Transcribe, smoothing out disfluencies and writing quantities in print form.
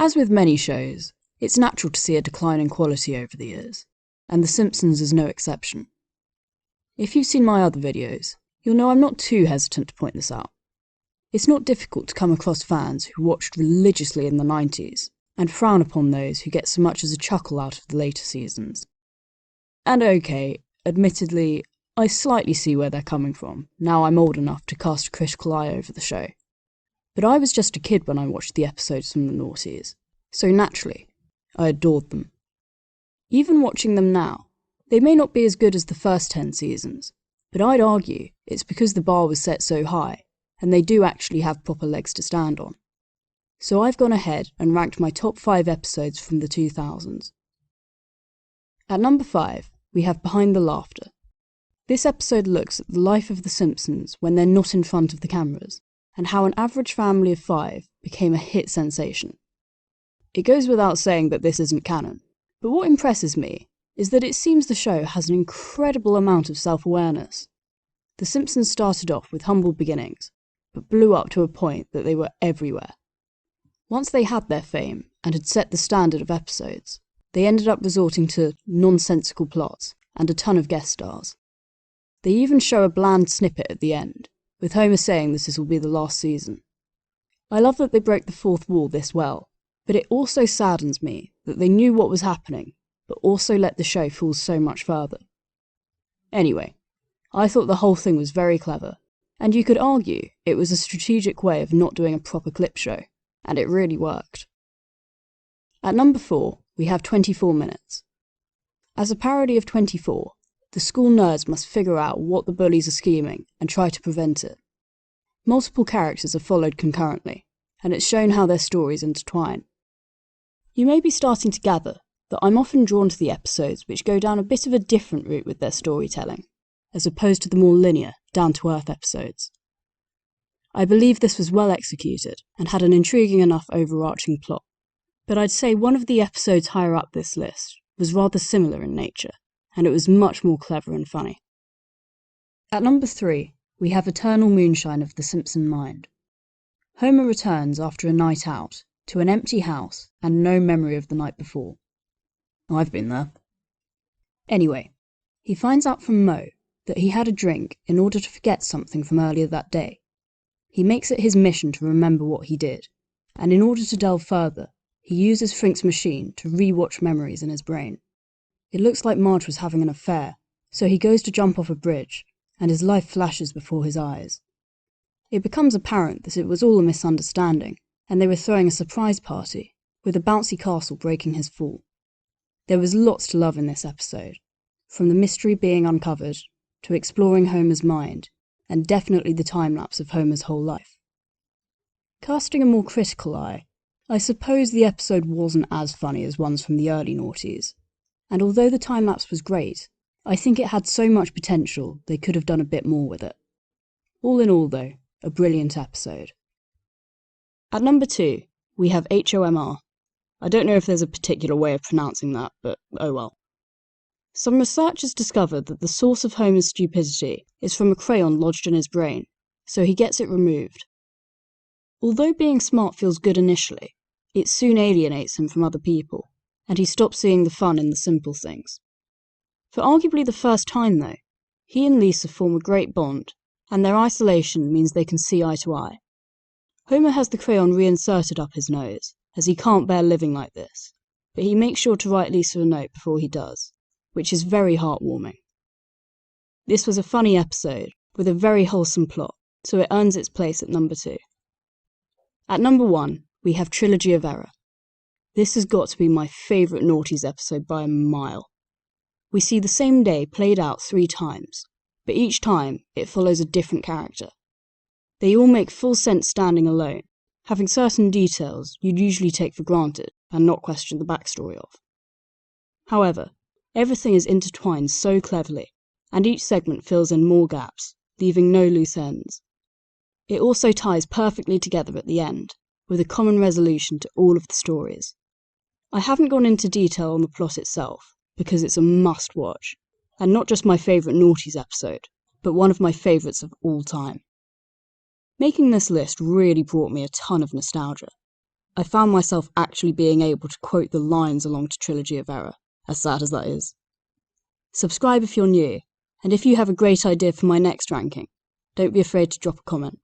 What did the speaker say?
As with many shows, it's natural to see a decline in quality over the years, and The Simpsons is no exception. If you've seen my other videos, you'll know I'm not too hesitant to point this out. It's not difficult to come across fans who watched religiously in the 90s, and frown upon those who get so much as a chuckle out of the later seasons. And okay, admittedly, I slightly see where they're coming from, now I'm old enough to cast a critical eye over the show. But I was just a kid when I watched the episodes from the noughties, so naturally, I adored them. Even watching them now, they may not be as good as the first 10 seasons, but I'd argue it's because the bar was set so high, and they do actually have proper legs to stand on. So I've gone ahead and ranked my top 5 episodes from the 2000s. At number 5, we have Behind the Laughter. This episode looks at the life of the Simpsons when they're not in front of the cameras, and how an average family of 5 became a hit sensation. It goes without saying that this isn't canon, but what impresses me is that it seems the show has an incredible amount of self-awareness. The Simpsons started off with humble beginnings, but blew up to a point that they were everywhere. Once they had their fame and had set the standard of episodes, they ended up resorting to nonsensical plots and a ton of guest stars. They even show a bland snippet at the end, with Homer saying that this will be the last season. I love that they broke the fourth wall this well, but it also saddens me that they knew what was happening, but also let the show fall so much further. Anyway, I thought the whole thing was very clever, and you could argue it was a strategic way of not doing a proper clip show, and it really worked. At number 4, we have 24 Minutes. As a parody of 24, the school nerds must figure out what the bullies are scheming and try to prevent it. Multiple characters are followed concurrently, and it's shown how their stories intertwine. You may be starting to gather that I'm often drawn to the episodes which go down a bit of a different route with their storytelling, as opposed to the more linear, down-to-earth episodes. I believe this was well executed and had an intriguing enough overarching plot, but I'd say one of the episodes higher up this list was rather similar in nature, and it was much more clever and funny. At number 3, we have Eternal Moonshine of the Simpson Mind. Homer returns after a night out to an empty house and no memory of the night before. I've been there. Anyway, he finds out from Moe that he had a drink in order to forget something from earlier that day. He makes it his mission to remember what he did, and in order to delve further, he uses Frink's machine to re-watch memories in his brain. It looks like Marge was having an affair, so he goes to jump off a bridge, and his life flashes before his eyes. It becomes apparent that it was all a misunderstanding, and they were throwing a surprise party, with a bouncy castle breaking his fall. There was lots to love in this episode, from the mystery being uncovered, to exploring Homer's mind, and definitely the time-lapse of Homer's whole life. Casting a more critical eye, I suppose the episode wasn't as funny as ones from the early noughties, and although the time-lapse was great, I think it had so much potential they could have done a bit more with it. All in all though, a brilliant episode. At number 2, we have HOMR. I don't know if there's a particular way of pronouncing that, but oh well. Some researchers discovered that the source of Homer's stupidity is from a crayon lodged in his brain, so he gets it removed. Although being smart feels good initially, it soon alienates him from other people, and he stops seeing the fun in the simple things. For arguably the first time though, he and Lisa form a great bond, and their isolation means they can see eye to eye. Homer has the crayon reinserted up his nose, as he can't bear living like this, but he makes sure to write Lisa a note before he does, which is very heartwarming. This was a funny episode, with a very wholesome plot, so it earns its place at number 2. At number 1, we have Trilogy of Error. This has got to be my favourite noughties episode by a mile. We see the same day played out 3 times, but each time it follows a different character. They all make full sense standing alone, having certain details you'd usually take for granted and not question the backstory of. However, everything is intertwined so cleverly, and each segment fills in more gaps, leaving no loose ends. It also ties perfectly together at the end, with a common resolution to all of the stories. I haven't gone into detail on the plot itself, because it's a must-watch, and not just my favourite noughties episode, but one of my favourites of all time. Making this list really brought me a ton of nostalgia. I found myself actually being able to quote the lines along to Trilogy of Error, as sad as that is. Subscribe if you're new, and if you have a great idea for my next ranking, don't be afraid to drop a comment.